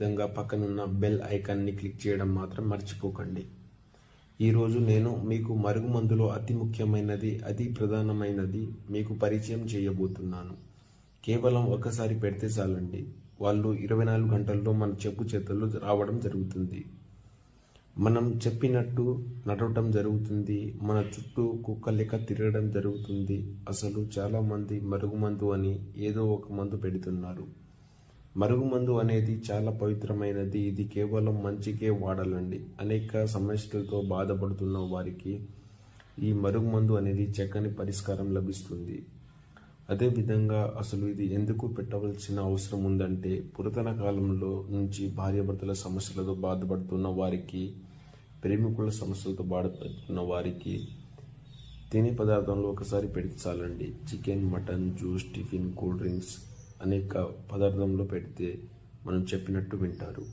విధంగా పక్కనున్న బెల్ ఐకాన్ని క్లిక్ చేయడం మాత్రం మర్చిపోకండి. ఈరోజు నేను మీకు మరుగుమందులో అతి ముఖ్యమైనది, అతి ప్రధానమైనది మీకు పరిచయం చేయబోతున్నాను. కేవలం ఒకసారి పెడితే చాలండి, వాళ్ళు 24 గంటల్లో మన చెప్పు చేతుల్లో రావడం జరుగుతుంది. మనం చెప్పినట్టు నడవటం జరుగుతుంది. మన చుట్టూ కుక్క లెక్క తిరగడం జరుగుతుంది. అసలు చాలామంది మరుగుమందు అని ఏదో ఒక మందు పెడుతున్నారు. మరుగుమందు అనేది చాలా పవిత్రమైనది. ఇది కేవలం మంచికే వాడాలండి. అనేక సమస్యలతో బాధపడుతున్న వారికి ఈ మరుగుమందు అనేది చక్కని పరిష్కారం లభిస్తుంది. అదేవిధంగా అసలు ఇది ఎందుకు పెట్టవలసిన అవసరం ఉందంటే, పురాతన కాలంలో నుంచి భార్యాభర్తల సమస్యలతో బాధపడుతున్న వారికి, ప్రేమికుల సమస్యలతో బాధపడుతున్న వారికి తినే పదార్థంలో ఒకసారి పెడితే చాలండి. Chicken, mutton, juice, tiffin, cool drinks అనేక పదార్థంలో పెడితే మనం చెప్పినట్టు వింటారు.